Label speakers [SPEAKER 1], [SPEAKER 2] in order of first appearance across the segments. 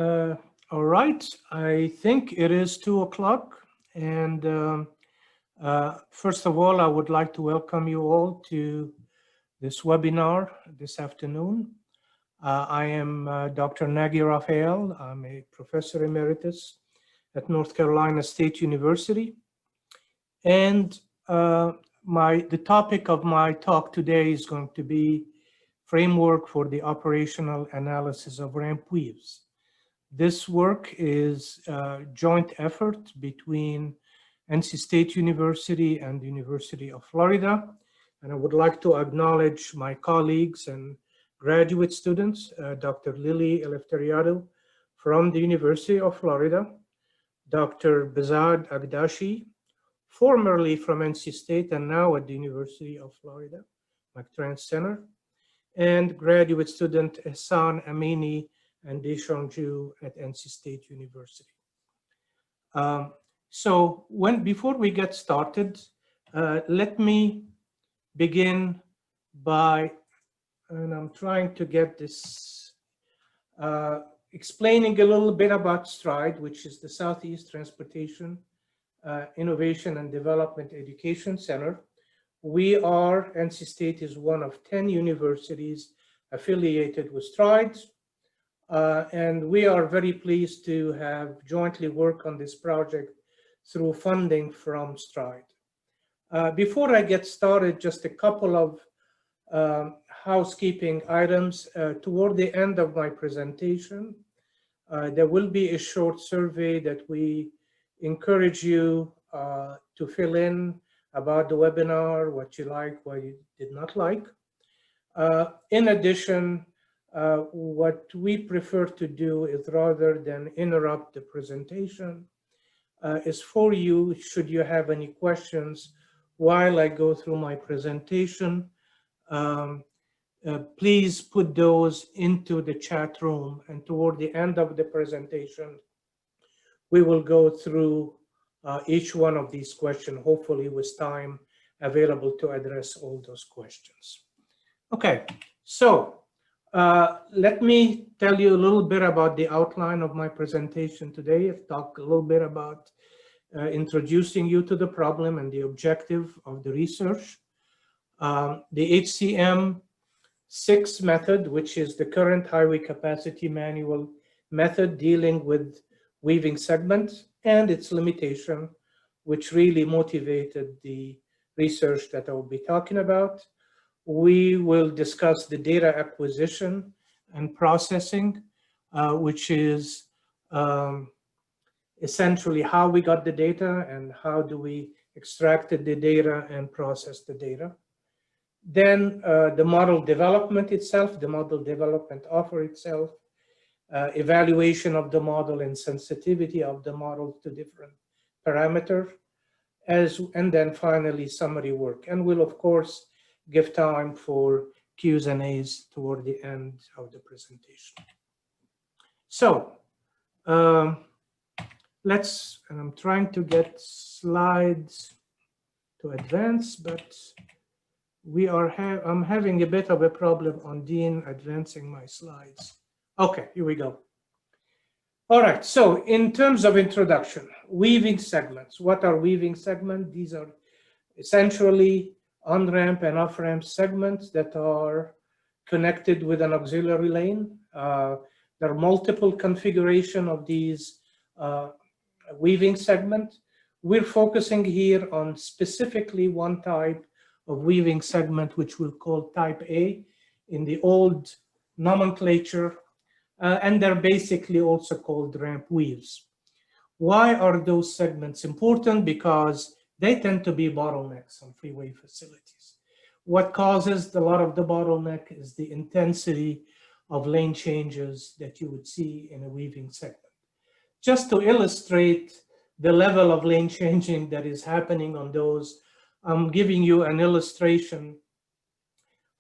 [SPEAKER 1] Uh, all right, I think it is 2 o'clock. And first of all, I would like to welcome you all to this webinar this afternoon. I am Dr. Nagui Rouphail. I'm a professor emeritus at North Carolina State University. And the topic of my talk today is going to be framework for the operational analysis of ramp weaves. This work is a joint effort between NC State University and the University of Florida. And I would like to acknowledge my colleagues and graduate students, Dr. Lily Eleftheriadou from the University of Florida, Dr. Behzad Agdashi, formerly from NC State and now at the University of Florida, McTran Center, and graduate student Ehsan Amini and Deshangju at NC State University. Before we get started, let me begin by, and I'm trying to get this, explaining a little bit about STRIDE, which is the Southeast Transportation Innovation and Development Education Center. NC State is one of 10 universities affiliated with STRIDE. And we are very pleased to have jointly worked on this project through funding from STRIDE. Before I get started, just a couple of housekeeping items. Toward the end of my presentation, there will be a short survey that we encourage you to fill in about the webinar, what you like, what you did not like. In addition, what we prefer to do is, rather than interrupt the presentation, is for you, should you have any questions while I go through my presentation, please put those into the chat room, and toward the end of the presentation, we will go through each one of these questions, hopefully with time available to address all those questions. Okay, so let me tell you a little bit about the outline of my presentation today. I've talked a little bit about introducing you to the problem and the objective of the research. The HCM6 method, which is the current highway capacity manual method dealing with weaving segments and its limitation, which really motivated the research that I will be talking about. We will discuss the data acquisition and processing, which is essentially how we got the data and how do we extract the data and process the data. Then the model development itself, the model development offer itself, evaluation of the model and sensitivity of the model to different parameters, and then finally summary work. And we'll of course give time for Q's and A's toward the end of the presentation. So and I'm trying to get slides to advance, but I'm having a bit of a problem on Dean advancing my slides. Okay, here we go. All right, so in terms of introduction, weaving segments. What are weaving segments? These are essentially on-ramp and off-ramp segments that are connected with an auxiliary lane. There are multiple configurations of these weaving segments. We're focusing here on specifically one type of weaving segment, which we'll call type A in the old nomenclature, and they're basically also called ramp weaves. Why are those segments important? Because they tend to be bottlenecks on freeway facilities. What causes a lot of the bottleneck is the intensity of lane changes that you would see in a weaving segment. Just to illustrate the level of lane changing that is happening on those, I'm giving you an illustration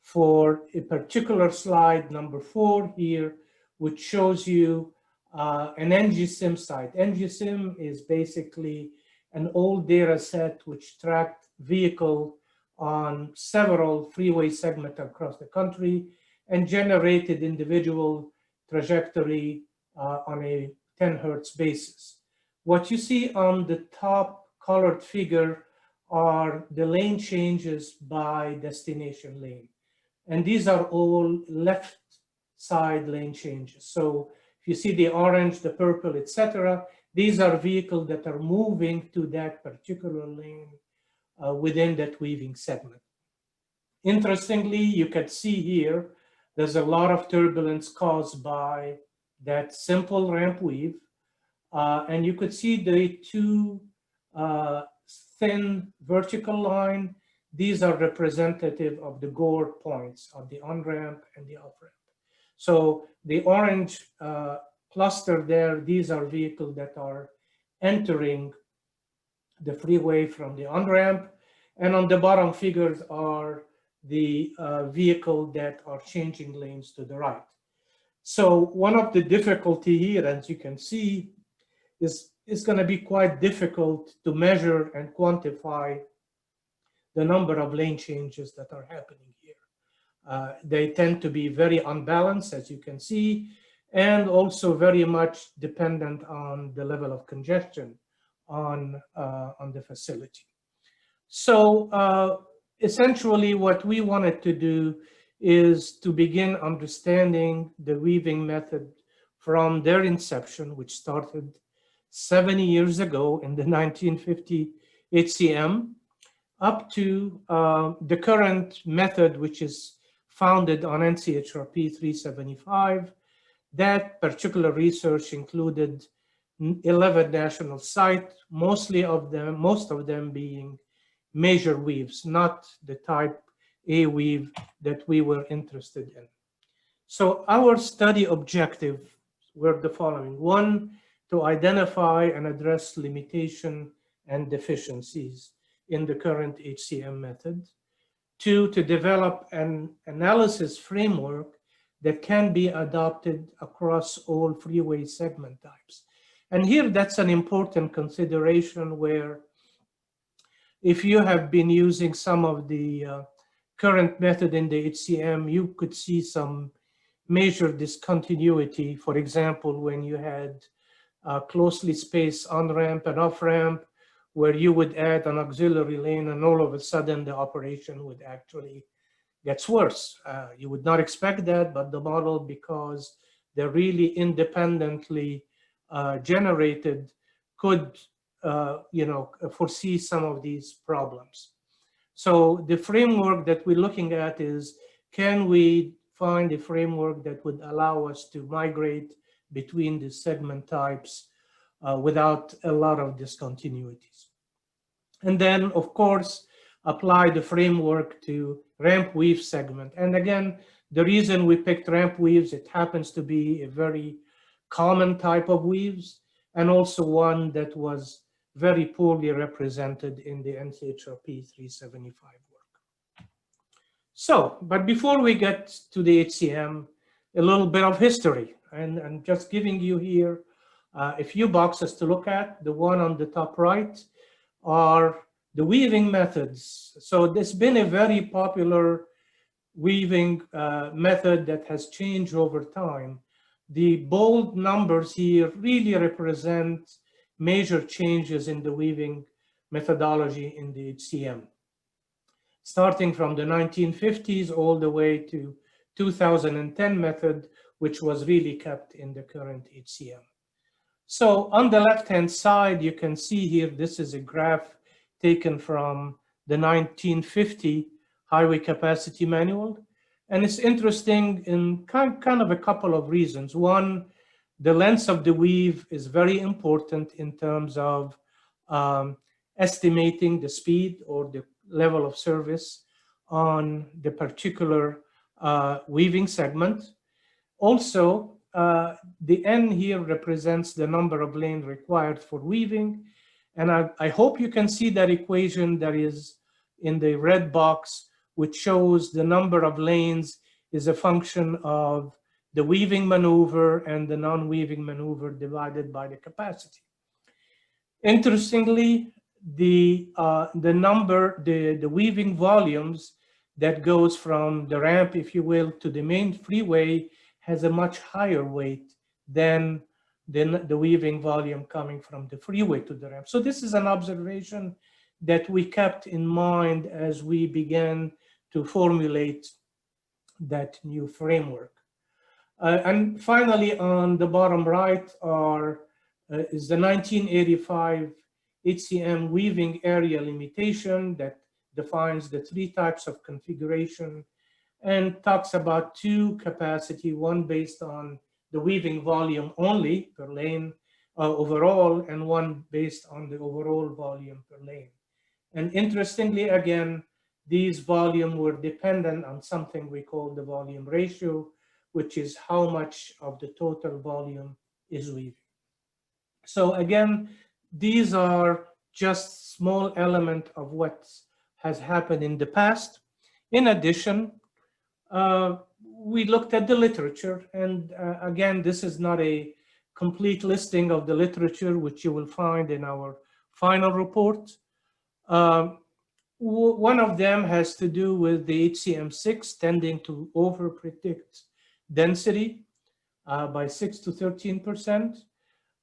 [SPEAKER 1] for a particular slide, number 4 here, which shows you an NGSIM site. NGSIM is basically an old data set which tracked vehicle on several freeway segments across the country and generated individual trajectory on a 10 hertz basis. What you see on the top colored figure are the lane changes by destination lane. And these are all left side lane changes. So if you see the orange, the purple, etc., these are vehicles that are moving to that particular lane within that weaving segment. Interestingly, you can see here, there's a lot of turbulence caused by that simple ramp weave. And you could see the two thin vertical line. These are representative of the gore points of the on-ramp and the off-ramp. So the orange cluster there, these are vehicles that are entering the freeway from the on-ramp. And on the bottom figures are the vehicle that are changing lanes to the right. So one of the difficulty here, as you can see, is going to be quite difficult to measure and quantify the number of lane changes that are happening here. They tend to be very unbalanced, as you can see, and also very much dependent on the level of congestion on the facility. So essentially what we wanted to do is to begin understanding the weaving method from their inception, which started 70 years ago in the 1950 HCM, up to the current method, which is founded on NCHRP 375. That particular research included 11 national sites, most of them being major weaves, not the type A weave that we were interested in. So our study objective were the following. One, to identify and address limitation and deficiencies in the current HCM method. Two, to develop an analysis framework that can be adopted across all freeway segment types. And here, that's an important consideration where if you have been using some of the current method in the HCM, you could see some major discontinuity. For example, when you had closely spaced on-ramp and off-ramp, where you would add an auxiliary lane and all of a sudden the operation would actually get worse. You would not expect that, but the model, because they're really independently generated, could foresee some of these problems. So the framework that we're looking at is, can we find a framework that would allow us to migrate between the segment types without a lot of discontinuities? And then, of course, apply the framework to ramp weave segment. And again, the reason we picked ramp weaves, it happens to be a very common type of weaves, and also one that was very poorly represented in the NCHRP 375 work. So, but before we get to the HCM, a little bit of history. And I'm just giving you here a few boxes to look at. The one on the top right are the weaving methods. So there's been a very popular weaving method that has changed over time. The bold numbers here really represent major changes in the weaving methodology in the HCM, starting from the 1950s all the way to 2010 method, which was really kept in the current HCM. So on the left-hand side, you can see here, this is a graph taken from the 1950 Highway Capacity Manual. And it's interesting in kind of a couple of reasons. One, the length of the weave is very important in terms of estimating the speed or the level of service on the particular weaving segment. Also, the N here represents the number of lanes required for weaving. And I hope you can see that equation that is in the red box, which shows the number of lanes is a function of the weaving maneuver and the non-weaving maneuver divided by the capacity. Interestingly, the weaving volumes that goes from the ramp, if you will, to the main freeway has a much higher weight than the weaving volume coming from the freeway to the ramp. So this is an observation that we kept in mind as we began to formulate that new framework. And finally, on the bottom right is the 1985 HCM weaving area limitation that defines the 3 types of configuration and talks about 2 capacity, one based on the weaving volume only per lane overall, and one based on the overall volume per lane. And interestingly, again, these volumes were dependent on something we call the volume ratio, which is how much of the total volume is weaving. So again, these are just small element of what has happened in the past. In addition, we looked at the literature, and again, this is not a complete listing of the literature, which you will find in our final report. One of them has to do with the HCM6 tending to over-predict density by 6 to 13%.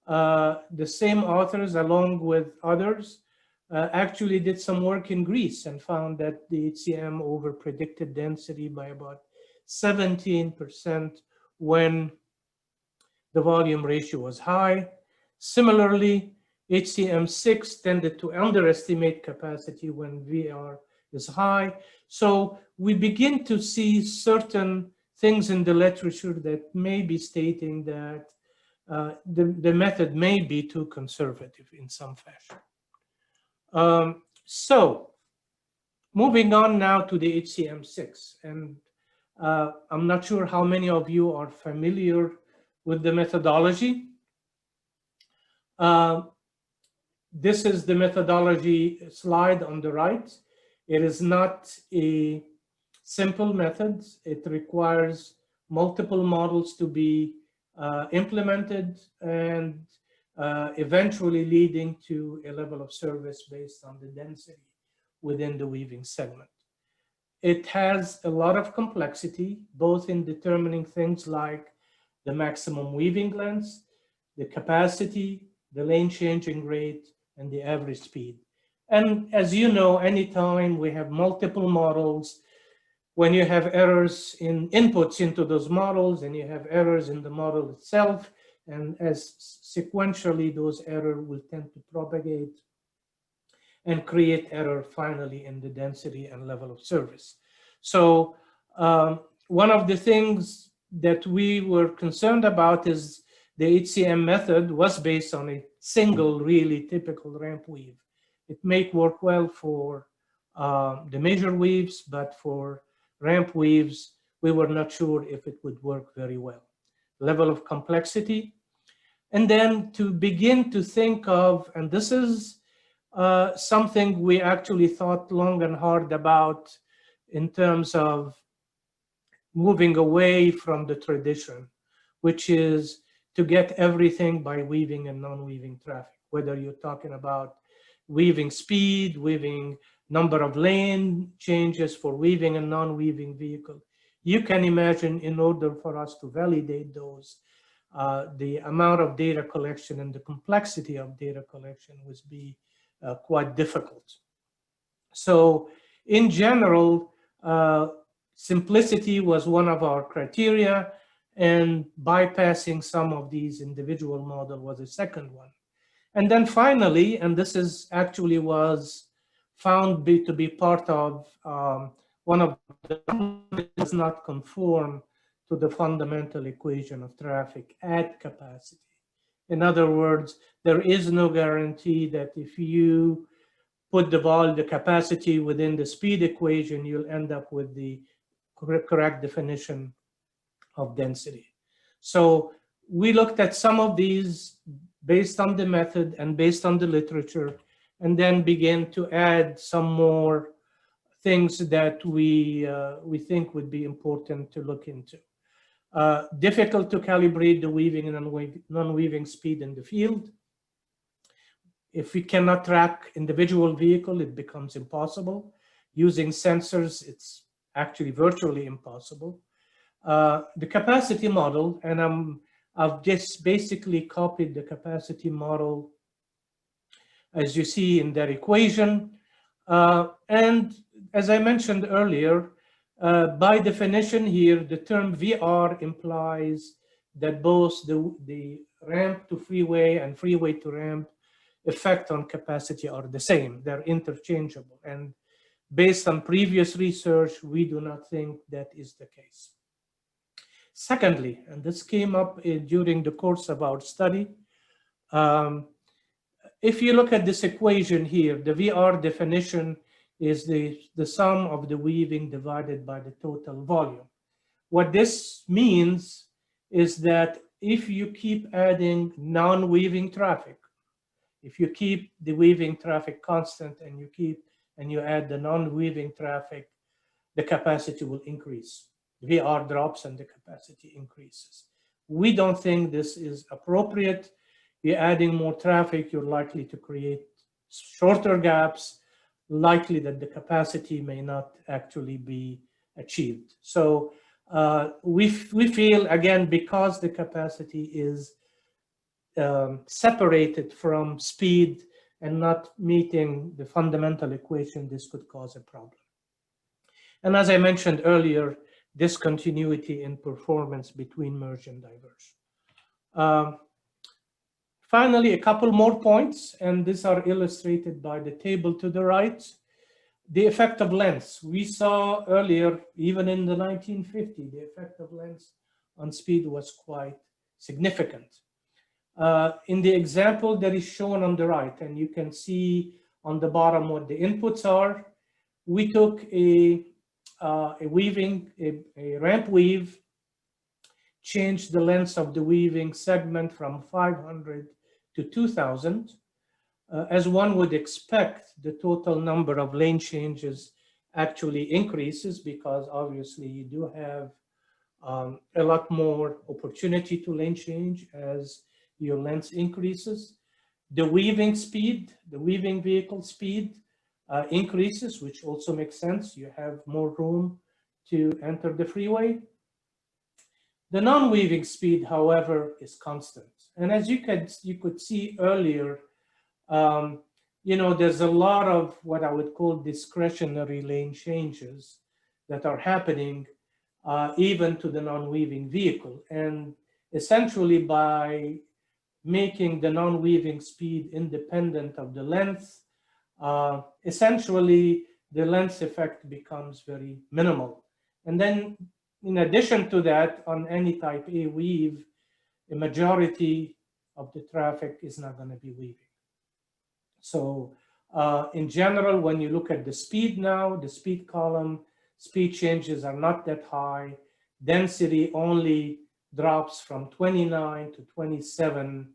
[SPEAKER 1] The same authors, along with others, actually did some work in Greece and found that the HCM over-predicted density by about 17% when the volume ratio was high. Similarly, HCM6 tended to underestimate capacity when VR is high. So we begin to see certain things in the literature that may be stating that the method may be too conservative in some fashion. So moving on now to the HCM6, and I'm not sure how many of you are familiar with the methodology. This is the methodology slide on the right. It is not a simple method. It requires multiple models to be implemented and eventually leading to a level of service based on the density within the weaving segment. It has a lot of complexity, both in determining things like the maximum weaving length, the capacity, the lane changing rate, and the average speed. And as you know, anytime we have multiple models, when you have errors in inputs into those models, and you have errors in the model itself, and as sequentially those errors will tend to propagate and create error finally in the density and level of service. So one of the things that we were concerned about is the HCM method was based on a single really typical ramp weave. It may work well for the major weaves, but for ramp weaves, we were not sure if it would work very well. Level of complexity. And then to begin to think of, and this is something we actually thought long and hard about in terms of moving away from the tradition, which is to get everything by weaving and non-weaving traffic, whether you're talking about weaving speed, weaving number of lane changes for weaving and non-weaving vehicle. You can imagine in order for us to validate those, the amount of data collection and the complexity of data collection would be quite difficult. So in general, simplicity was one of our criteria, and bypassing some of these individual models was a second one. And then finally, and this is actually was found to be part of one of the does not conform to the fundamental equation of traffic at capacity. In other words, there is no guarantee that if you put the capacity within the speed equation, you'll end up with the correct definition of density. So we looked at some of these based on the method and based on the literature, and then began to add some more things that we think would be important to look into. Difficult to calibrate the weaving and non-weaving speed in the field. If we cannot track individual vehicle, it becomes impossible. Using sensors, it's actually virtually impossible. The capacity model, and I've just basically copied the capacity model as you see in that equation. And as I mentioned earlier, by definition here, the term VR implies that both the ramp to freeway and freeway to ramp effect on capacity are the same. They're interchangeable. And based on previous research, we do not think that is the case. Secondly, and this came up during the course of our study, if you look at this equation here, the VR definition is the sum of the weaving divided by the total volume. What this means is that if you keep adding non-weaving traffic, if you keep the weaving traffic constant and you add the non-weaving traffic, the capacity will increase. VR drops and the capacity increases. We don't think this is appropriate. You're adding more traffic, you're likely to create shorter gaps, likely that the capacity may not actually be achieved. So we feel, again, because the capacity is separated from speed and not meeting the fundamental equation, this could cause a problem. And as I mentioned earlier, discontinuity in performance between merge and diverge. Finally, a couple more points, and these are illustrated by the table to the right. The effect of length. We saw earlier, even in the 1950s, the effect of length on speed was quite significant. In the example that is shown on the right, and you can see on the bottom what the inputs are, we took a ramp weave, changed the length of the weaving segment from 500 to 2000. As one would expect, the total number of lane changes actually increases because obviously you do have a lot more opportunity to lane change as your length increases. The weaving speed, the weaving vehicle speed increases, which also makes sense. You have more room to enter the freeway. The non-weaving speed, however, is constant. And as you could see earlier, there's a lot of what I would call discretionary lane changes that are happening even to the non-weaving vehicle. And essentially by making the non-weaving speed independent of the length, essentially the length effect becomes very minimal. And then in addition to that, on any type A weave, a majority of the traffic is not going to be weaving. So in general, when you look at the speed now, the speed column, speed changes are not that high. Density only drops from 29 to 27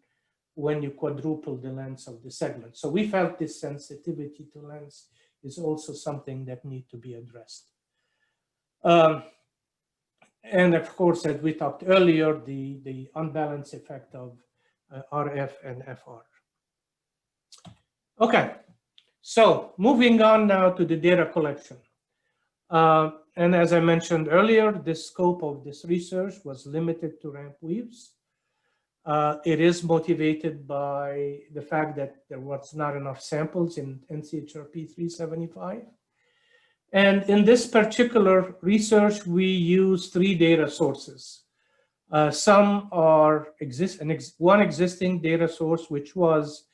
[SPEAKER 1] when you quadruple the length of the segment. So we felt this sensitivity to length is also something that needs to be addressed. And of course, as we talked earlier, the unbalanced effect of RF and FR. Okay, so moving on now to the data collection. And as I mentioned earlier, the scope of this research was limited to ramp weaves. It is motivated by the fact that there was not enough samples in NCHRP 375. And in this particular research, we use 3 data sources. Some are one existing data source, which was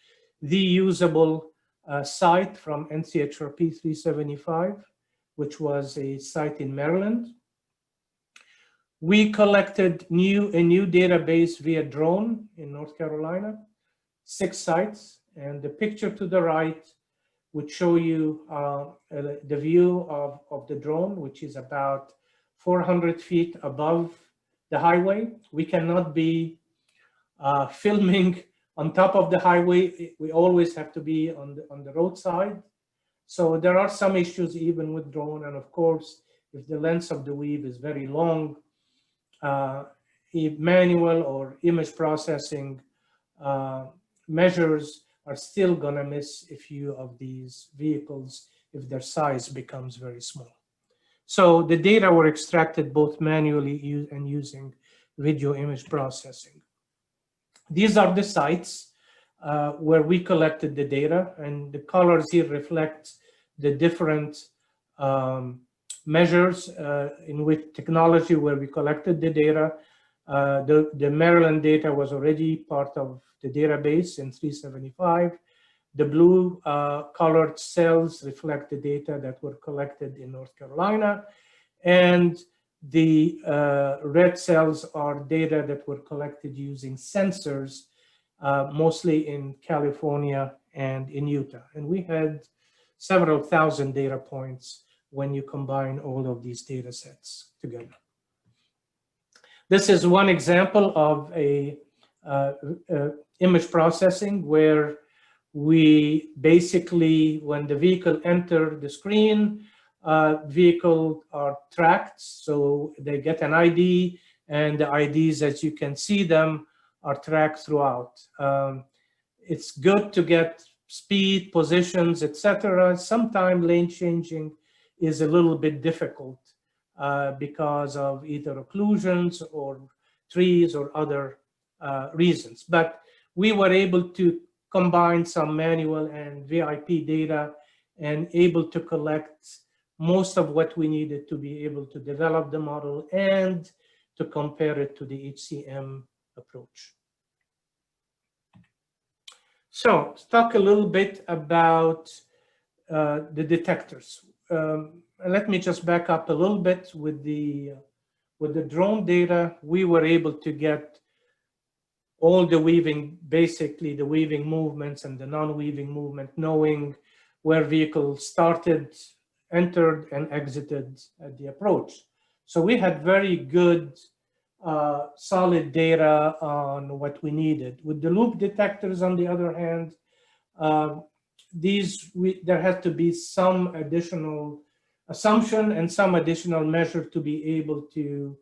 [SPEAKER 1] the usable site from NCHRP 375, which was a site in Maryland. We collected a new database via drone in North Carolina, 6 sites, and the picture to the right would show you the view of the drone, which is about 400 feet above the highway. We cannot be filming on top of the highway. We always have to be on the roadside. So there are some issues even with drone. And of course, if the length of the weave is very long, manual or image processing measures are still gonna miss a few of these vehicles if their size becomes very small. So the data were extracted both manually and using video image processing. These are the sites where we collected the data, and the colors here reflect the different measures in which technology where we collected the data. The Maryland data was already part of the database in 375. The blue colored cells reflect the data that were collected in North Carolina, and the red cells are data that were collected using sensors, mostly in California and in Utah. And we had several thousand data points when you combine all of these data sets together. This is one example of a image processing where we basically, when the vehicle entered the screen, vehicles are tracked, so they get an ID, and the IDs, as you can see them, are tracked throughout. It's good to get speed, positions, etc. Sometimes lane changing is a little bit difficult because of either occlusions or trees or other reasons. But we were able to combine some manual and VIP data and able to collect most of what we needed to be able to develop the model and to compare it to the HCM approach. So let's talk a little bit about the detectors. Let me just back up a little bit with the drone data. We were able to get all the weaving, basically the weaving movements and the non-weaving movement, knowing where vehicles started, entered, and exited at the approach. So we had very good, solid data on what we needed. With the loop detectors, on the other hand, there has to be some additional assumption and some additional measure to be able to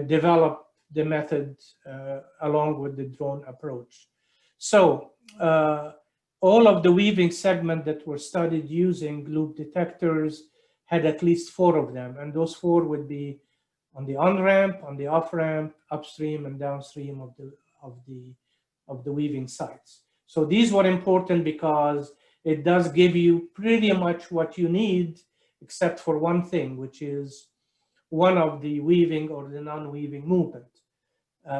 [SPEAKER 1] develop the method along with the drone approach. So all of the weaving segments that were studied using loop detectors had at least 4 of them, and those 4 would be on the on-ramp, on the off-ramp, upstream and downstream of the weaving sites. So these were important because it does give you pretty much what you need, except for one thing, which is one of the weaving or the non-weaving movement.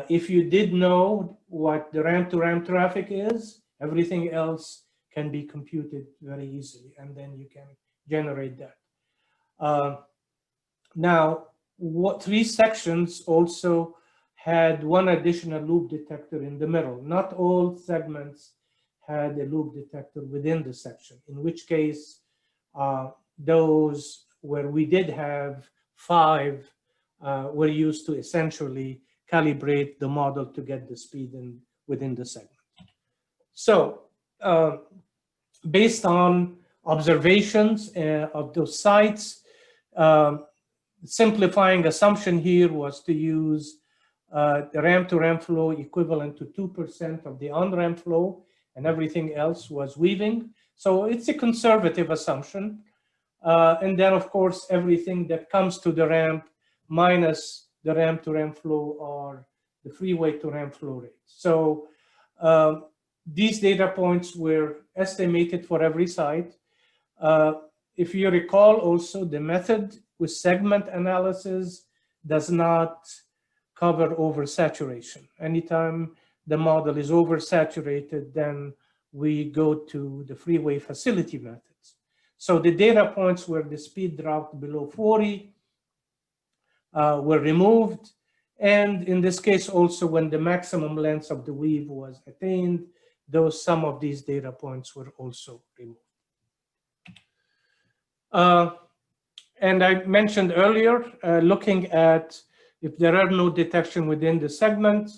[SPEAKER 1] If you did know what the ramp-to-ramp traffic is, everything else can be computed very easily, and then you can generate that. Now, 3 sections also had one additional loop detector in the middle. Not all segments had a loop detector within the section, in which case those where we did have 5 were used to essentially calibrate the model to get the speed within the segment. So based on observations of those sites, simplifying assumption here was to use the ramp-to-ramp flow equivalent to 2% of the on-ramp flow, and everything else was weaving. So it's a conservative assumption. And then, of course, everything that comes to the ramp minus the ramp-to-ramp flow or the freeway-to-ramp flow rate. So these data points were estimated for every site. If you recall also, the method with segment analysis does not cover oversaturation. Anytime the model is oversaturated, then we go to the freeway facility methods. So the data points where the speed dropped below 40 were removed. And in this case also, when the maximum length of the weave was attained, some of these data points were also removed. And I mentioned earlier, looking at if there are no detection within the segment,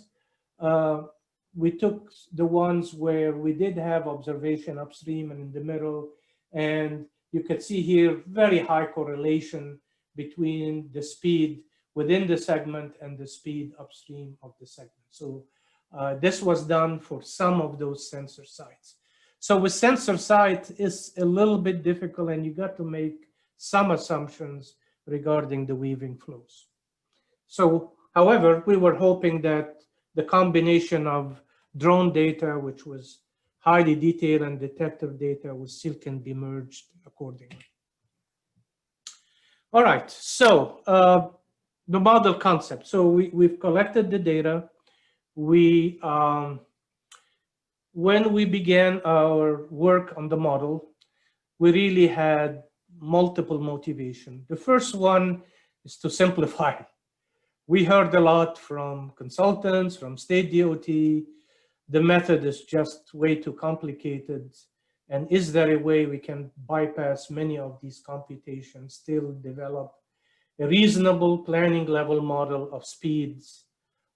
[SPEAKER 1] we took the ones where we did have observation upstream and in the middle, and you could see here very high correlation between the speed within the segment and the speed upstream of the segment. So this was done for some of those sensor sites. So with sensor sites, it's a little bit difficult, and you got to make some assumptions regarding the weaving flows. So, however, we were hoping that the combination of drone data, which was highly detailed, and detector data, which still can be merged accordingly. All right, so the model concept. So we've collected the data. When we began our work on the model, we really had multiple motivations. The first one is to simplify. We heard a lot from consultants, from state DOT. The method is just way too complicated. And is there a way we can bypass many of these computations, still develop a reasonable planning level model of speeds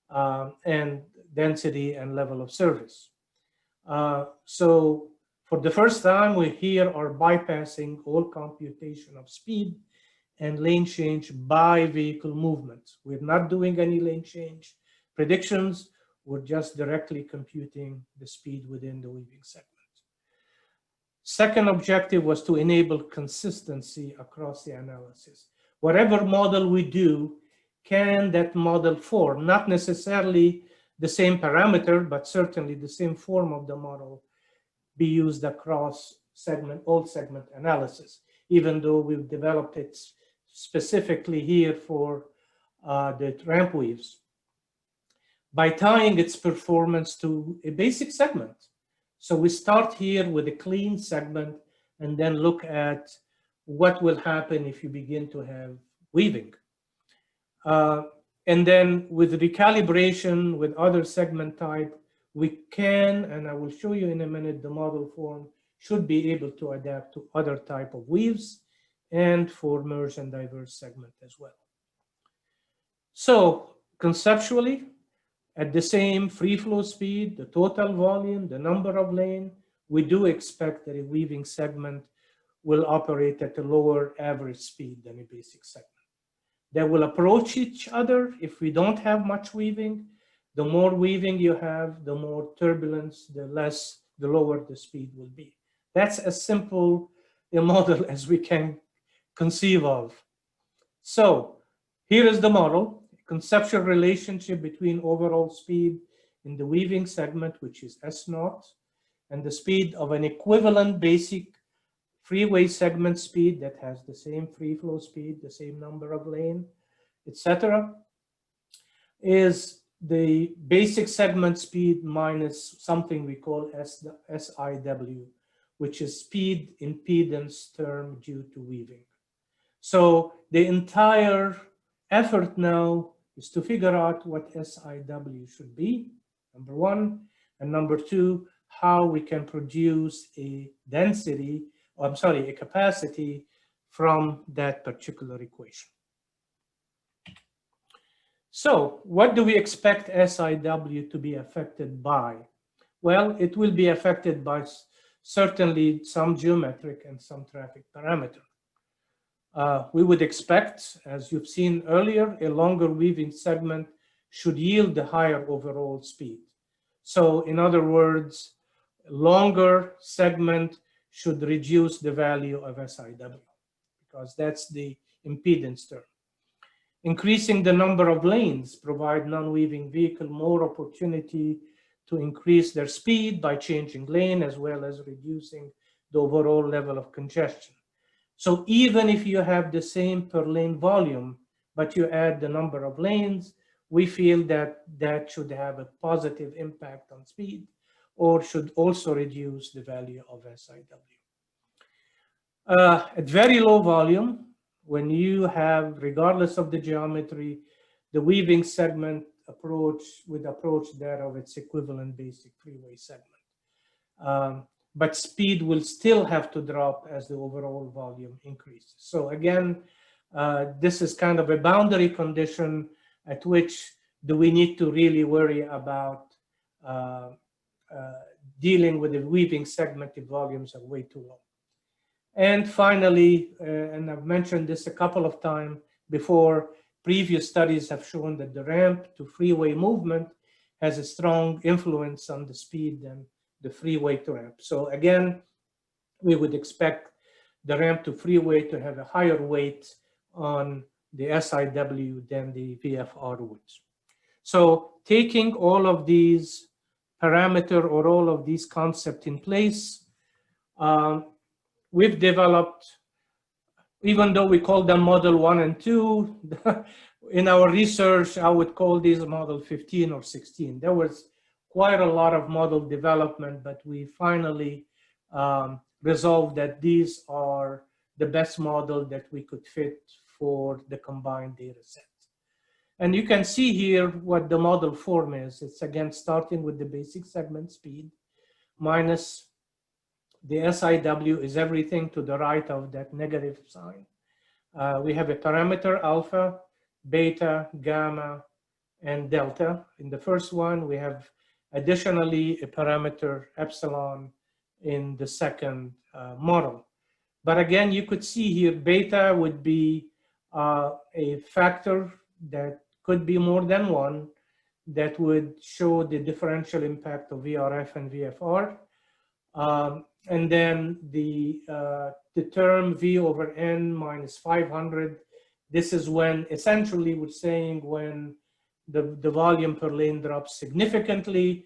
[SPEAKER 1] and density and level of service? So for the first time, we here are bypassing all computation of speed and lane change by vehicle movement. We're not doing any lane change predictions. We're just directly computing the speed within the weaving segment. Second objective was to enable consistency across the analysis. Whatever model we do, can that model form, not necessarily the same parameter, but certainly the same form of the model, be used across all segment analysis, even though we've developed it specifically here for the ramp weaves, by tying its performance to a basic segment. So we start here with a clean segment and then look at what will happen if you begin to have weaving. And then with recalibration with other segment type, we can, and I will show you in a minute, the model form should be able to adapt to other type of weaves and for merge and diverse segment as well. So conceptually, at the same free flow speed, the total volume, the number of lane, we do expect that a weaving segment will operate at a lower average speed than a basic segment. They will approach each other if we don't have much weaving. The more weaving you have, the more turbulence, the lower the speed will be. That's as simple a model as we can conceive of. So here is the model. Conceptual relationship between overall speed in the weaving segment, which is S0, and the speed of an equivalent basic freeway segment speed that has the same free flow speed, the same number of lane, etc., is the basic segment speed minus something we call SIW, which is speed impedance term due to weaving. So the entire effort now is to figure out what SIW should be, number one, and number two, how we can produce a density, or I'm sorry, a capacity from that particular equation. So what do we expect SIW to be affected by? Well, it will be affected by certainly some geometric and some traffic parameter. We would expect, as you've seen earlier, a longer weaving segment should yield a higher overall speed. So in other words, a longer segment should reduce the value of SIW because that's the impedance term. Increasing the number of lanes provide non-weaving vehicle more opportunity to increase their speed by changing lane as well as reducing the overall level of congestion. So even if you have the same per lane volume, but you add the number of lanes, we feel that that should have a positive impact on speed or should also reduce the value of SIW. At very low volume, when you have, regardless of the geometry, the weaving segment would approach that of its equivalent basic freeway segment. But speed will still have to drop as the overall volume increases. So again, this is kind of a boundary condition at which do we need to really worry about dealing with the weaving segment if volumes are way too low. And finally, and I've mentioned this a couple of times before, previous studies have shown that the ramp to freeway movement has a strong influence on the speed than the freeway to ramp. So again, we would expect the ramp to freeway to have a higher weight on the SIW than the VFR would. So taking all of these parameter or all of these concepts in place, we've developed, even though we call them model 1 and 2, in our research, I would call these model 15 or 16. There was quite a lot of model development, but we finally resolved that these are the best model that we could fit for the combined data set. And you can see here what the model form is. It's again starting with the basic segment speed minus the SIW is everything to the right of that negative sign. We have a parameter alpha, beta, gamma, and delta. In the first one, we have additionally a parameter epsilon in the second model. But again, you could see here beta would be a factor that could be more than one that would show the differential impact of VRF and VFR. And then the term V over N minus 500, this is when essentially we're saying when the volume per lane drops significantly,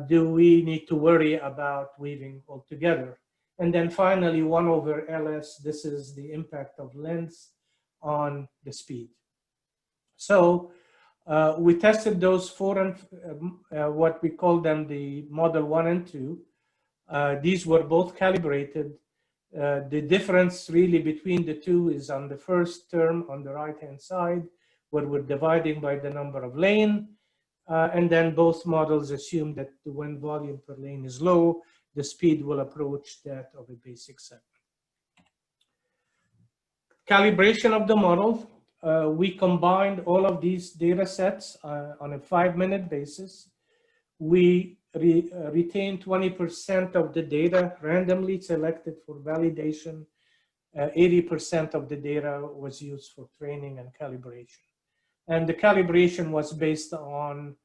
[SPEAKER 1] do we need to worry about weaving altogether? And then finally 1 over LS, this is the impact of length on the speed. So we tested those 4 and what we call them the model 1 and 2. These were both calibrated. The difference really between the two is on the first term on the right-hand side, where we're dividing by the number of lane. And then both models assume that when volume per lane is low, the speed will approach that of a basic segment. Calibration of the model. We combined all of these data sets on a 5-minute basis. We retain 20% of the data randomly selected for validation. 80% of the data was used for training and calibration. And the calibration was based on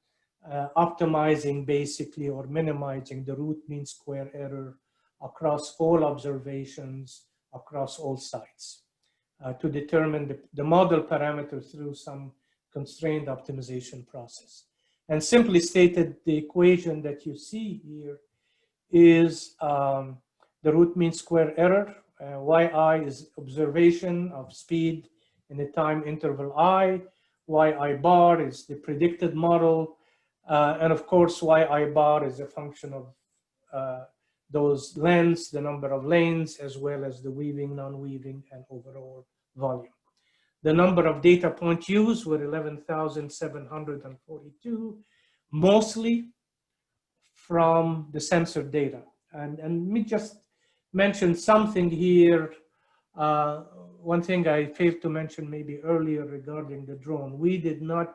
[SPEAKER 1] optimizing basically or minimizing the root mean square error across all observations, across all sites to determine the model parameters through some constrained optimization process. And simply stated, the equation that you see here is the root mean square error. Yi is observation of speed in a time interval I. Yi bar is the predicted model. And of course, Yi bar is a function of those lengths, the number of lanes, as well as the weaving, non-weaving, and overall volume. The number of data point used were 11,742, mostly from the sensor data. And let me just mention something here. One thing I failed to mention maybe earlier regarding the drone. We did not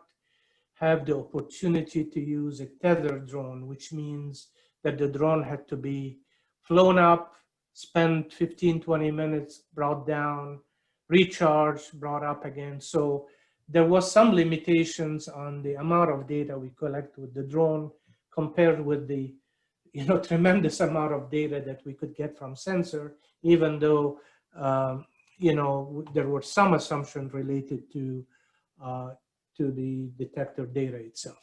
[SPEAKER 1] have the opportunity to use a tethered drone, which means that the drone had to be flown up, spend 15, 20 minutes, brought down, recharged, brought up again. So there was some limitations on the amount of data we collect with the drone compared with the tremendous amount of data that we could get from sensor, even though there were some assumptions related to the detector data itself.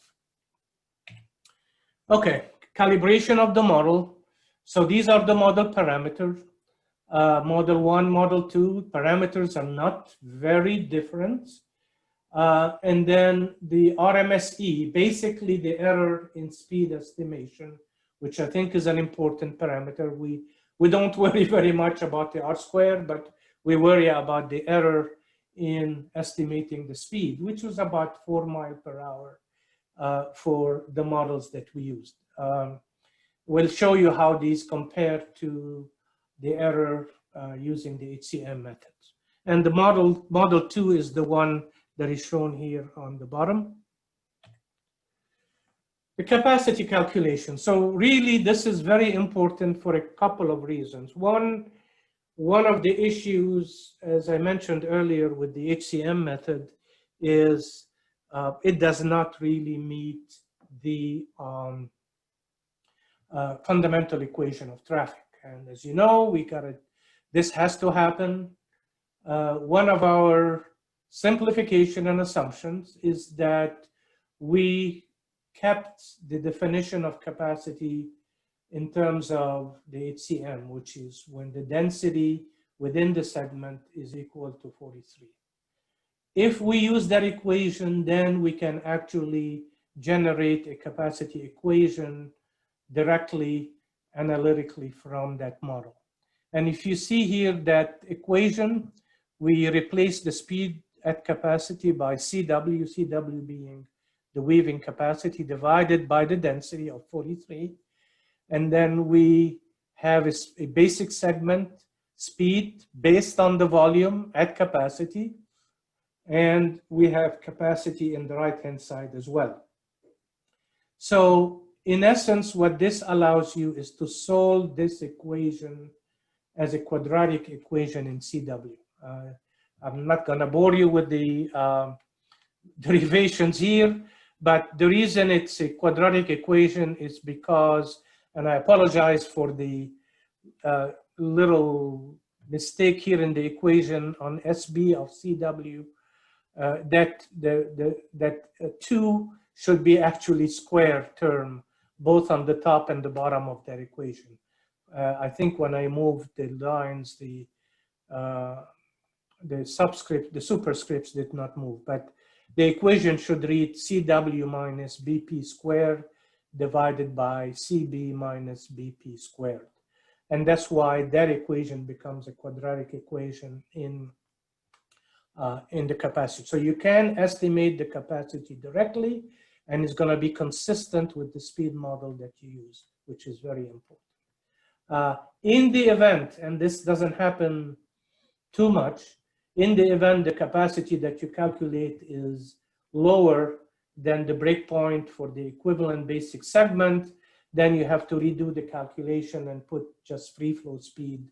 [SPEAKER 1] Okay, calibration of the model. So these are the model parameters. Model 1, model 2, parameters are not very different. And then the RMSE, basically the error in speed estimation, which I think is an important parameter. We don't worry very much about the R square, but we worry about the error in estimating the speed, which was about 4 miles per hour for the models that we used. We'll show you how these compare to the error using the HCM methods. And the model 2 is the one that is shown here on the bottom. The capacity calculation. So really, this is very important for a couple of reasons. One of the issues, as I mentioned earlier with the HCM method, is it does not really meet the fundamental equation of traffic. And as you know, this has to happen. One of our simplification and assumptions is that we kept the definition of capacity in terms of the HCM, which is when the density within the segment is equal to 43. If we use that equation, then we can actually generate a capacity equation directly, analytically from that model. And if you see here that equation, we replace the speed at capacity by CW, CW being the weaving capacity divided by the density of 43. And then we have a basic segment speed based on the volume at capacity. And we have capacity in the right-hand side as well. So in essence, what this allows you is to solve this equation as a quadratic equation in CW. I'm not going to bore you with the derivations here, but the reason it's a quadratic equation is because, and I apologize for the little mistake here in the equation on SB of CW, that 2 should be actually square term, both on the top and the bottom of that equation. I think when I moved the lines, the subscript, the superscripts did not move, but the equation should read CW minus BP squared divided by CB minus BP squared. And that's why that equation becomes a quadratic equation in the capacity. So you can estimate the capacity directly, and it's going to be consistent with the speed model that you use, which is very important. In the event, and this doesn't happen too much, in the event the capacity that you calculate is lower than the breakpoint for the equivalent basic segment, then you have to redo the calculation and put just free flow speed.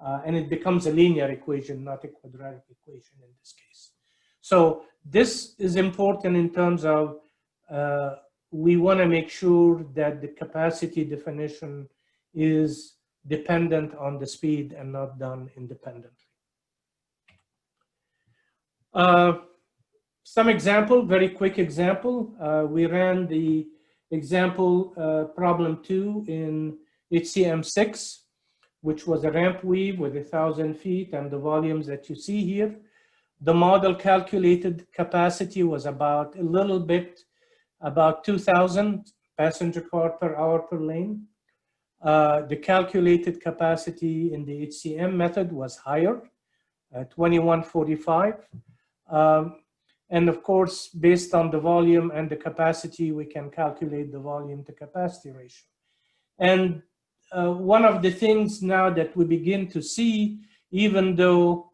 [SPEAKER 1] And it becomes a linear equation, not a quadratic equation in this case. So this is important in terms of we want to make sure that the capacity definition is dependent on the speed and not done independently. Some example, very quick example. We ran the example problem 2 in HCM6, which was a ramp weave with 1,000 feet and the volumes that you see here. The model calculated capacity was about a little bit, about 2,000 passenger car per hour per lane. The calculated capacity in the HCM method was higher, 2145. And of course, based on the volume and the capacity, we can calculate the volume to capacity ratio. And one of the things now that we begin to see, even though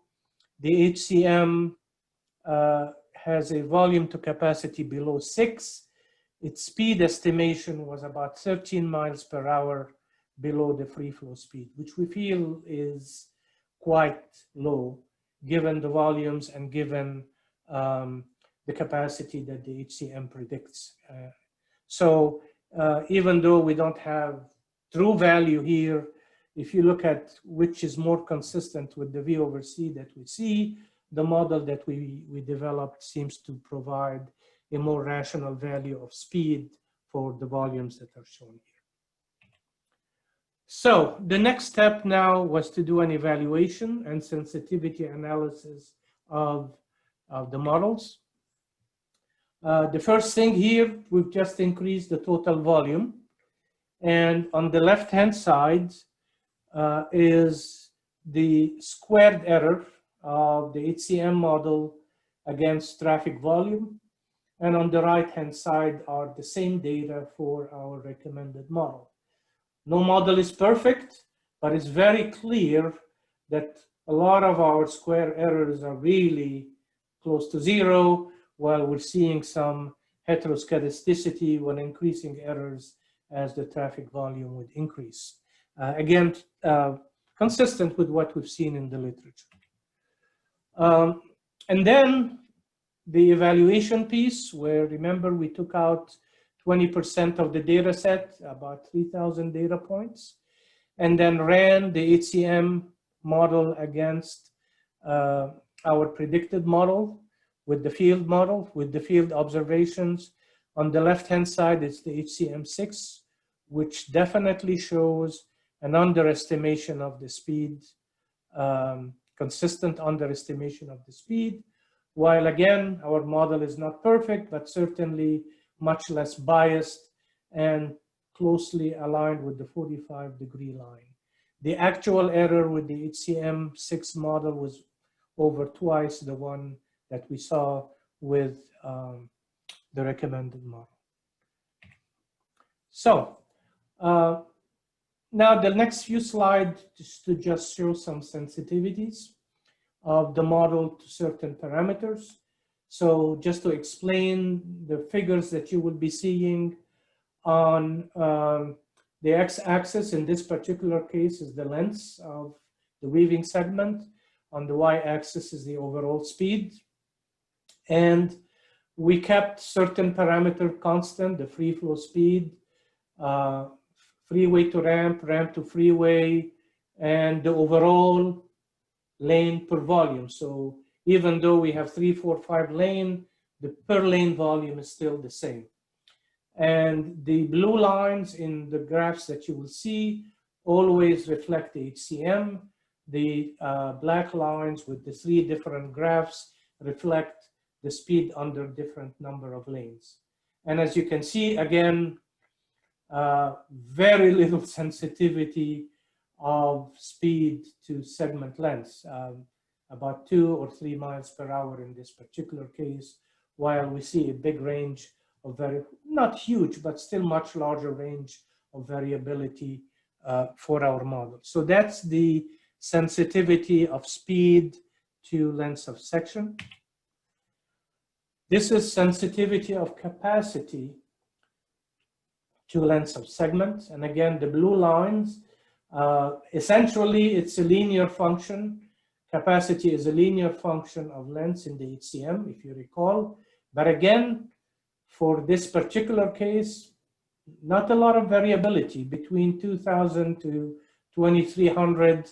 [SPEAKER 1] the HCM has a volume to capacity below 6, its speed estimation was about 13 miles per hour below the free flow speed, which we feel is quite low given the volumes and given the capacity that the HCM predicts. So even though we don't have true value here, if you look at which is more consistent with the V over C that we see, the model that we developed seems to provide a more rational value of speed for the volumes that are shown here. So the next step now was to do an evaluation and sensitivity analysis of the models. The first thing here, we've just increased the total volume. And on the left-hand side is the squared error of the HCM model against traffic volume. And on the right-hand side are the same data for our recommended model. No model is perfect, but it's very clear that a lot of our square errors are really close to 0, while we're seeing some heteroscedasticity when increasing errors as the traffic volume would increase. Again, consistent with what we've seen in the literature. And then the evaluation piece, where remember we took out 20% of the data set, about 3,000 data points, and then ran the HCM model against our predicted model with the field model, with the field observations, On the left-hand side, it's the HCM6, which definitely shows an underestimation of the speed, consistent underestimation of the speed, while again, our model is not perfect, but certainly much less biased and closely aligned with the 45-degree line. The actual error with the HCM6 model was over twice the one that we saw with the recommended model. So now the next few slides is to just show some sensitivities of the model to certain parameters. So just to explain the figures that you will be seeing on the x-axis in this particular case is the length of the weaving segment. On the y-axis is the overall speed. And we kept certain parameter constant, the free flow speed, freeway to ramp, ramp to freeway, and the overall lane per volume. So even though we have 3, 4, 5 lane, the per lane volume is still the same. And the blue lines in the graphs that you will see always reflect the HCM. The black lines with the 3 different graphs reflect the speed under different number of lanes. And as you can see, again, very little sensitivity of speed to segment length, about 2 or 3 miles per hour in this particular case, while we see a big range of not huge, but still much larger range of variability for our model. So that's the sensitivity of speed to length of section. This is sensitivity of capacity to length of segment. And again, the blue lines, essentially it's a linear function. Capacity is a linear function of length in the HCM, if you recall. But again, for this particular case, not a lot of variability between 2000 to 2300,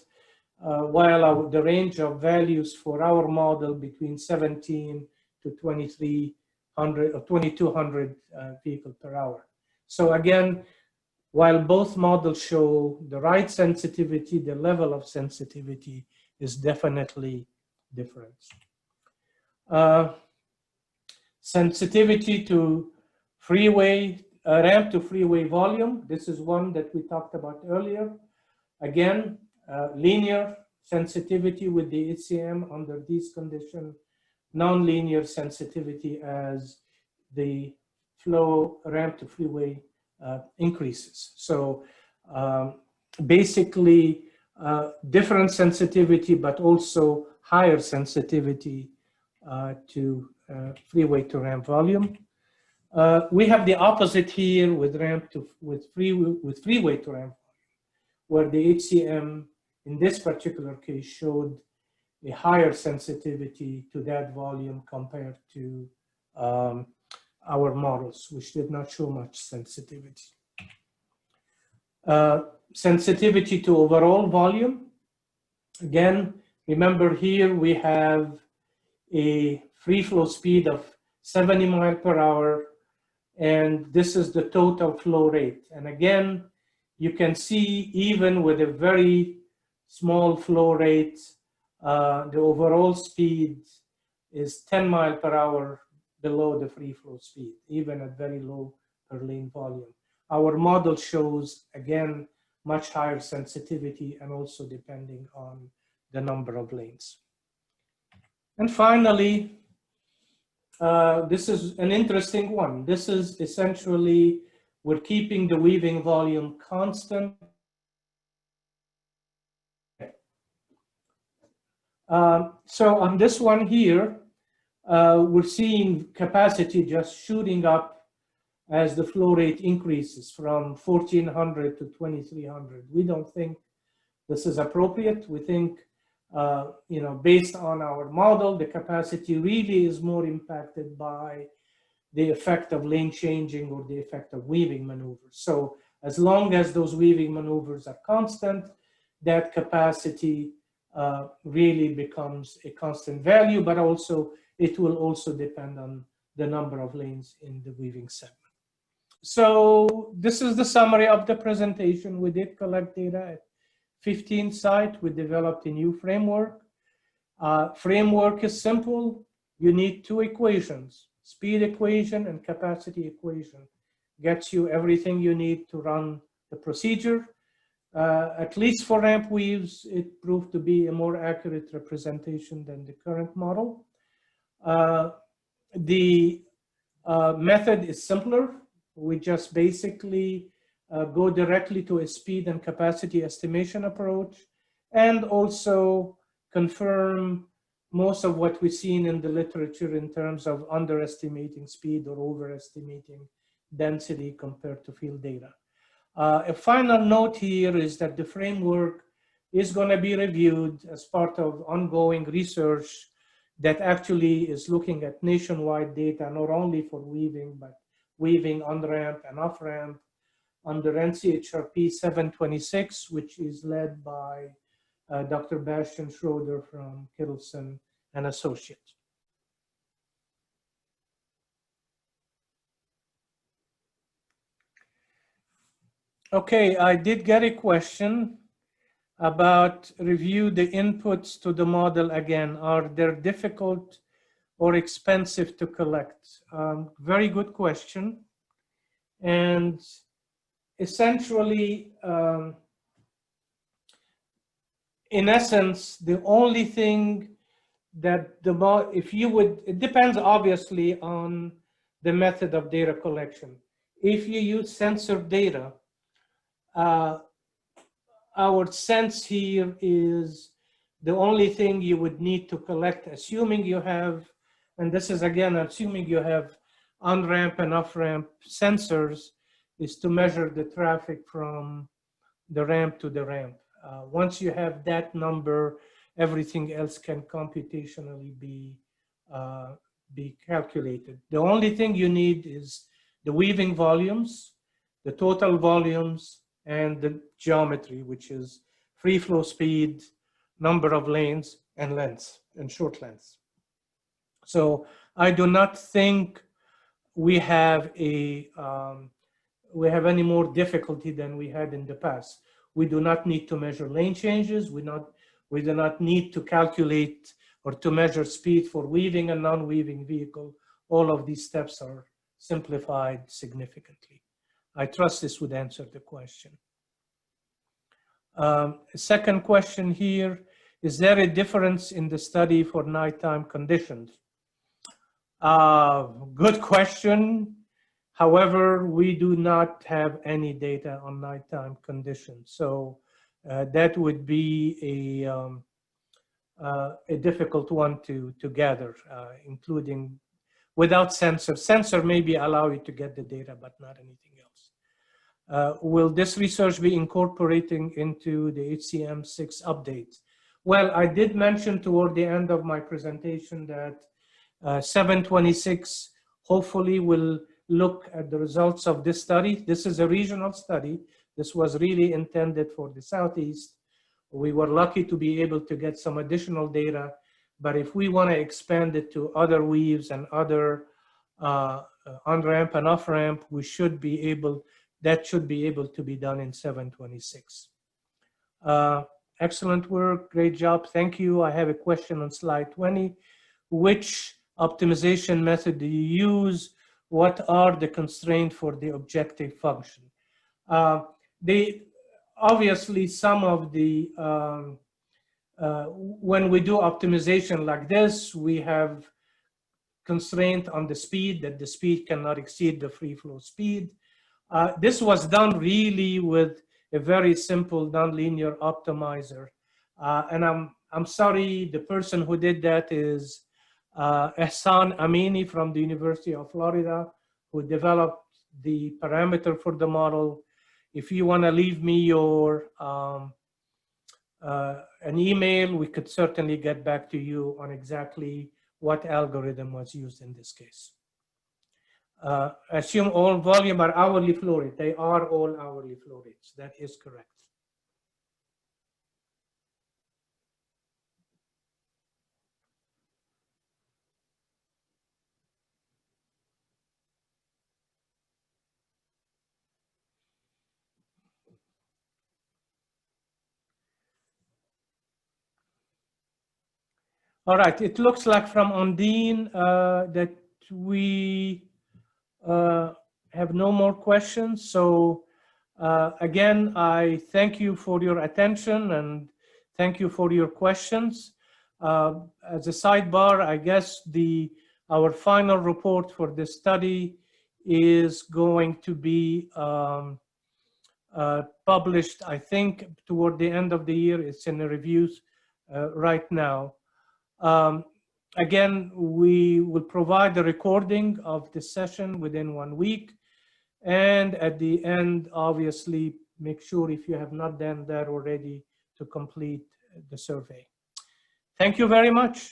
[SPEAKER 1] while the range of values for our model between 17 to 2300 or 2200 vehicle per hour. So again, while both models show the right sensitivity, the level of sensitivity is definitely different. Sensitivity to freeway, ramp to freeway volume. This is one that we talked about earlier. Again, linear sensitivity with the HCM under these conditions, non-linear sensitivity as the flow ramp to freeway increases. So basically different sensitivity, but also higher sensitivity to freeway to ramp volume. We have the opposite here with freeway to ramp, where the HCM in this particular case showed a higher sensitivity to that volume compared to our models, which did not show much sensitivity. Sensitivity to overall volume. Again, remember here we have a free flow speed of 70 miles per hour, and this is the total flow rate. And again, you can see even with a very small flow rate, the overall speed is 10 miles per hour below the free flow speed, even at very low per lane volume. Our model shows, again, much higher sensitivity and also depending on the number of lanes. And finally, this is an interesting one. This is essentially, we're keeping the weaving volume constant. So on this one here, we're seeing capacity just shooting up as the flow rate increases from 1400 to 2300. We don't think this is appropriate. We think, based on our model, the capacity really is more impacted by the effect of lane changing or the effect of weaving maneuvers. So as long as those weaving maneuvers are constant, that capacity really becomes a constant value, but also it will also depend on the number of lanes in the weaving segment. So this is the summary of the presentation. We did collect data at 15 sites. We developed a new framework. Framework is simple. You need two equations, speed equation and capacity equation. Gets you everything you need to run the procedure. At least for ramp weaves, it proved to be a more accurate representation than the current model. The method is simpler. We just basically go directly to a speed and capacity estimation approach, and also confirm most of what we've seen in the literature in terms of underestimating speed or overestimating density compared to field data. A final note here is that the framework is going to be reviewed as part of ongoing research that actually is looking at nationwide data, not only for weaving, but weaving on-ramp and off-ramp under NCHRP 726, which is led by Dr. Bastian Schroeder from Kittleson and Associates. Okay, I did get a question about review the inputs to the model again. Are they difficult or expensive to collect? Very good question. And essentially, in essence, the only thing that if you would, it depends obviously on the method of data collection. If you use sensor data, our sense here is the only thing you would need to collect, assuming you have, and this is again, assuming you have on-ramp and off-ramp sensors, is to measure the traffic from the ramp to the ramp. Once you have that number, everything else can computationally be calculated. The only thing you need is the weaving volumes, the total volumes, and the geometry, which is free flow speed, number of lanes, and lengths, and short lengths. So I do not think we have any more difficulty than we had in the past. We do not need to measure lane changes. We do not need to calculate or to measure speed for weaving and non-weaving vehicle. All of these steps are simplified significantly. I trust this would answer the question. Second question here, is there a difference in the study for nighttime conditions? Good question. However, we do not have any data on nighttime conditions. So that would be a difficult one to gather, including without sensor. Sensor maybe allow you to get the data, but not anything else. Will this research be incorporating into the HCM6 updates? Well, I did mention toward the end of my presentation that 726 hopefully will look at the results of this study. This is a regional study. This was really intended for the Southeast. We were lucky to be able to get some additional data, but if we want to expand it to other weaves and other on-ramp and off-ramp, we should be able, that should be able to be done in 726. Excellent work, great job, thank you. I have a question on slide 20. Which optimization method do you use? What are the constraints for the objective function? Obviously, some of the, when we do optimization like this, we have constraint on the speed, that the speed cannot exceed the free flow speed. This was done really with a very simple nonlinear optimizer. And I'm sorry, the person who did that is Ehsan Amini from the University of Florida, who developed the parameter for the model. If you want to leave me your an email, we could certainly get back to you on exactly what algorithm was used in this case. Assume all volume are hourly flow rate. They are all hourly flow rates. That is correct. All right, it looks like from Ondine that we have no more questions. So again, I thank you for your attention and thank you for your questions. As a sidebar, I guess our final report for this study is going to be published, I think, toward the end of the year. It's in the reviews right now. Again, we will provide the recording of this session within 1 week. And at the end, obviously, make sure if you have not done that already to complete the survey. Thank you very much.